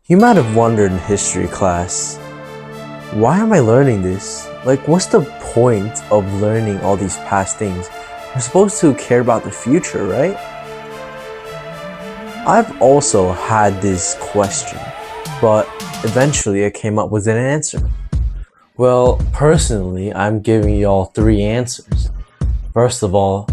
You might have wondered in history class, why am I learning this? Like, what's the point of learning all these past things? We're supposed to care about the future, right? I've also had this question, but eventually I came up with an answer. Well, personally, I'm giving y'all 3 answers. First of all,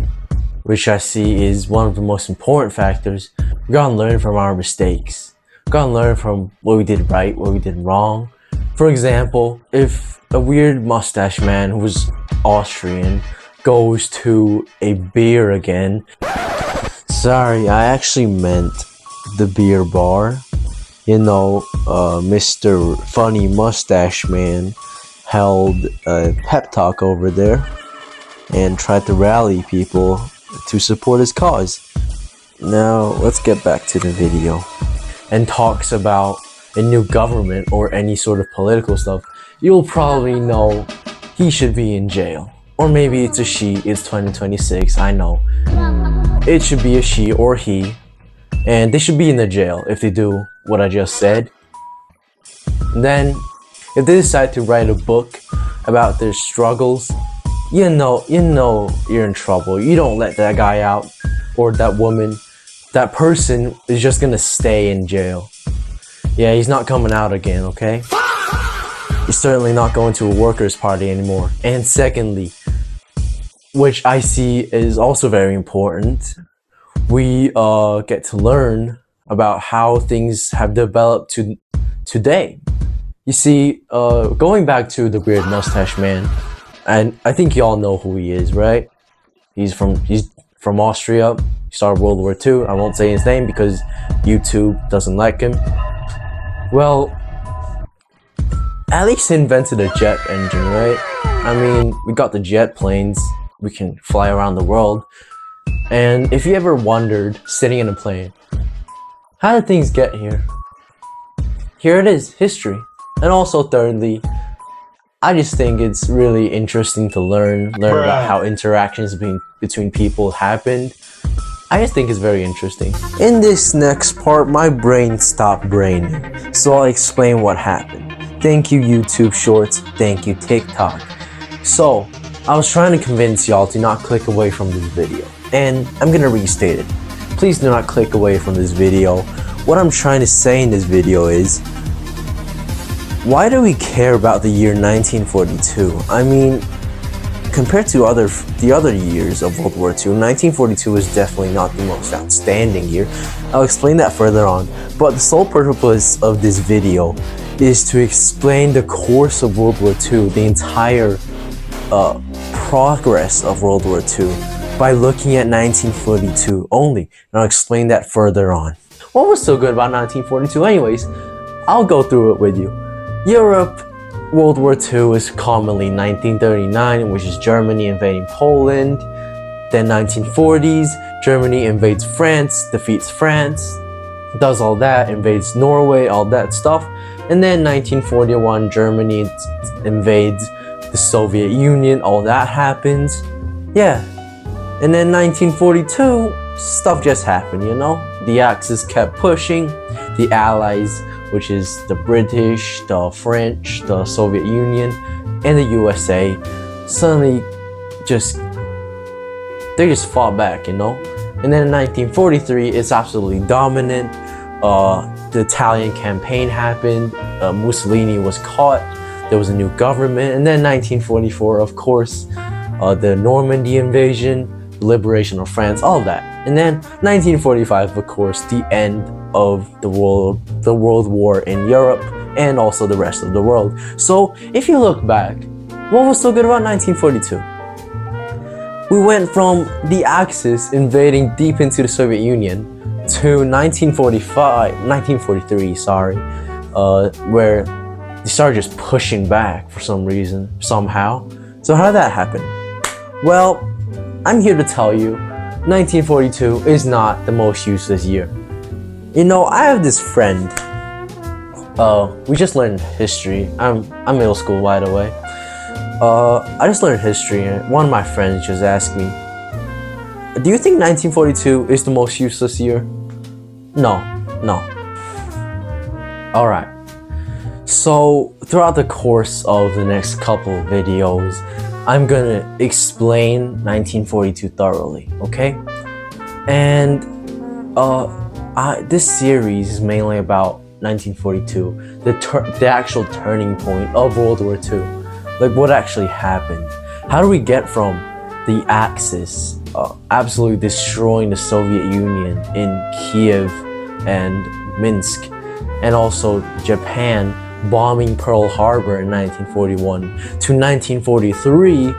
which I see is one of the most important factors, we gotta learn from our mistakes. We gotta learn from what we did right, what we did wrong. For example, if a weird mustache man who's Austrian goes to a beer again. Sorry, I actually meant the beer bar. You know, Mr. Funny Mustache Man held a pep talk over there and tried to rally people to support his cause. Now, let's get back to the video. And talks about a new government or any sort of political stuff, you'll probably know he should be in jail. Or maybe it's a she, it's 2026, I know. It should be a she or he, and they should be in the jail if they do what I just said. Then, if they decide to write a book about their struggles, you know you're in trouble. You don't let that guy out, or that woman. That person is just gonna stay in jail. Yeah, he's not coming out again, okay? He's certainly not going to a workers' party anymore. And secondly, which I see is also very important, we get to learn about how things have developed to today. You see, going back to the weird mustache man, and I think y'all know who he is, right? He's from Austria. He started World War II. I won't say his name because YouTube doesn't like him. Well, at least he invented a jet engine, right? I mean, we got the jet planes. We can fly around the world. And if you ever wondered, sitting in a plane, how did things get here? Here it is, history. And also thirdly, I just think it's really interesting to learn about how interactions between people happened. I just think it's very interesting. In this next part, my brain stopped braining, so I'll explain what happened. Thank you YouTube Shorts, thank you TikTok. So, I was trying to convince y'all to not click away from this video, and I'm gonna restate it. Please do not click away from this video. What I'm trying to say in this video is, why do we care about the year 1942? I mean, compared to the other years of World War II, 1942 is definitely not the most outstanding year. I'll explain that further on. But the sole purpose of this video is to explain the course of World War II, the entire progress of World War II, by looking at 1942 only. And I'll explain that further on. What was so good about 1942 anyways? I'll go through it with you. Europe, World War II is commonly 1939, which is Germany invading Poland. Then 1940s, Germany invades France, defeats France, does all that, invades Norway, all that stuff. And then 1941, Germany invades the Soviet Union, all that happens. Yeah. And then 1942, stuff just happened, you know? The Axis kept pushing, the Allies, which is the British, the French, the Soviet Union, and the USA, suddenly they just fought back, you know? And then in 1943, it's absolutely dominant. The Italian campaign happened, Mussolini was caught, there was a new government, and then 1944, of course, the Normandy invasion, liberation of France, all of that. And then 1945, of course, the end of the world war in Europe and also the rest of the world. So if you look back, what was so good about 1942? We went from the Axis invading deep into the Soviet Union to 1943, where they started just pushing back for some reason, somehow. So how did that happen? Well, I'm here to tell you, 1942 is not the most useless year. You know, I have this friend. We just learned history. I'm middle school, by the way. I just learned history, and one of my friends just asked me, do you think 1942 is the most useless year? No. Alright, so throughout the course of the next couple of videos, I'm gonna explain 1942 thoroughly, okay? And this series is mainly about 1942, the actual turning point of World War II. Like, what actually happened? How do we get from the Axis absolutely destroying the Soviet Union in Kiev and Minsk, and also Japan bombing Pearl Harbor in 1941 to 1943,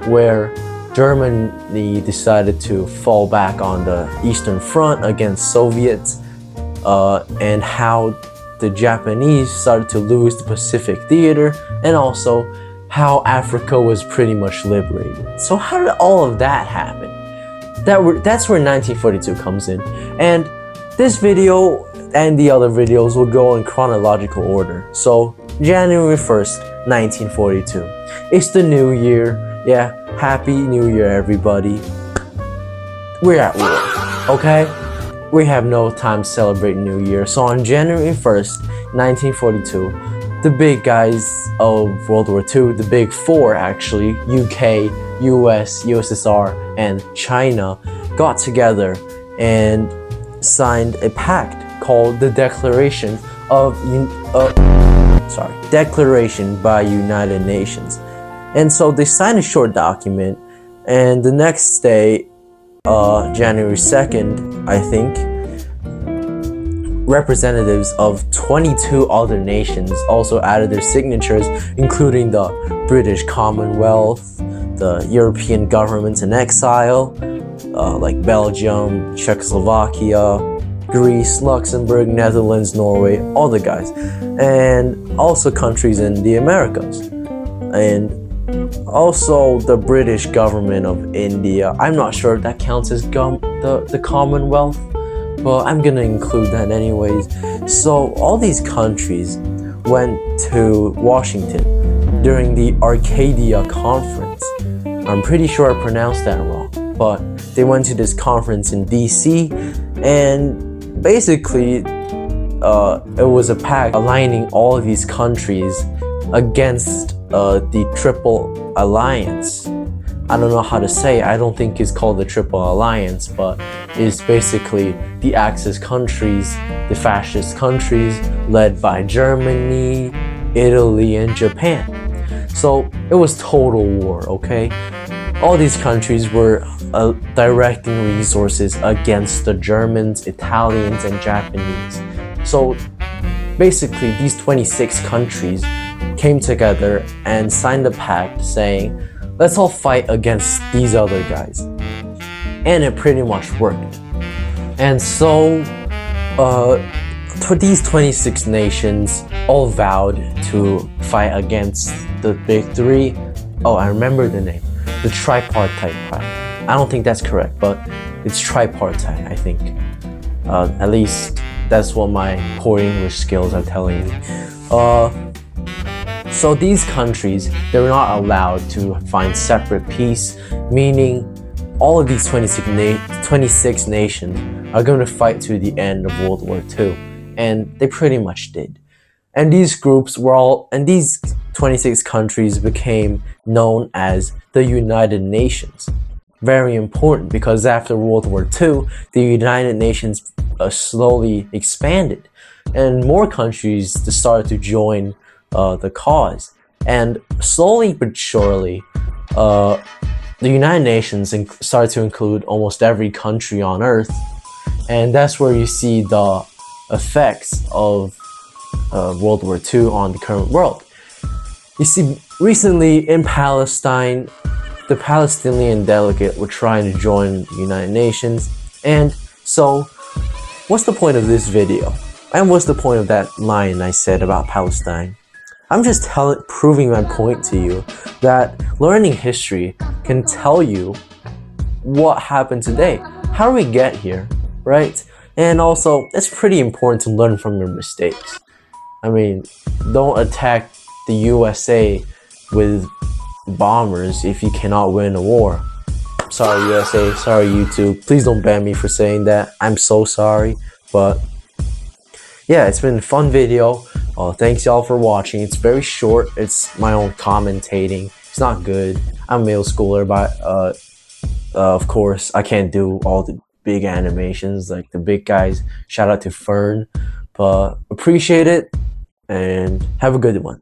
where Germany decided to fall back on the Eastern Front against Soviets, and how the Japanese started to lose the Pacific Theater, and also how Africa was pretty much liberated. So how did all of that happen? That's where 1942 comes in. And this video and the other videos will go in chronological order. So January 1st, 1942. It's the new year. Yeah, happy new year, everybody. We're at war, okay? We have no time to celebrate New Year. So on January 1st, 1942, the big guys of World War II, the big four actually, UK, US, USSR, and China, got together and signed a pact called the Declaration by United Nations. And so they signed a short document, and the next day, January 2nd, I think, representatives of 22 other nations also added their signatures, including the British Commonwealth, the European governments in exile, like Belgium, Czechoslovakia, Greece, Luxembourg, Netherlands, Norway, all the guys, and also countries in the Americas, and also the British government of India. I'm not sure if that counts as the Commonwealth, but I'm gonna include that anyways. So all these countries went to Washington during the Arcadia Conference. I'm pretty sure I pronounced that wrong, but they went to this conference in DC, and basically it was a pact aligning all of these countries against the Triple Alliance. I don't know how to say it. I don't think it's called the Triple Alliance, but it's basically the Axis countries, the fascist countries led by Germany, Italy, and Japan. So it was total war, okay? All these countries were directing resources against the Germans, Italians, and Japanese. So basically, these 26 countries came together and signed a pact saying, let's all fight against these other guys. And it pretty much worked. And so these 26 nations all vowed to fight against the big three. Oh, I remember the name. The Tripartite Pact. I don't think that's correct, but it's tripartite, I think. At least that's what my poor English skills are telling me. So these countries, they were not allowed to find separate peace, meaning all of these 26 nations are going to fight to the end of World War II, and they pretty much did. And these groups these 26 countries became known as the United Nations. Very important, because after World War II, the United Nations slowly expanded, and more countries started to join the cause. And slowly but surely, the United Nations started to include almost every country on Earth, and that's where you see the effects of World War II on the current world. You see, recently in Palestine, the Palestinian delegate were trying to join the United Nations, and so what's the point of this video? And what's the point of that line I said about Palestine? I'm just proving my point to you that learning history can tell you what happened today. How do we get here, right? And also, it's pretty important to learn from your mistakes. I mean, don't attack the USA with bombers if you cannot win a war. Sorry USA, sorry YouTube. Please don't ban me for saying that. I'm so sorry. But yeah, it's been a fun video. Thanks y'all for watching. It's very short. It's my own commentating. It's not good. I'm a middle schooler, but of course I can't do all the big animations like the big guys. Shout out to Fern, but appreciate it and have a good one.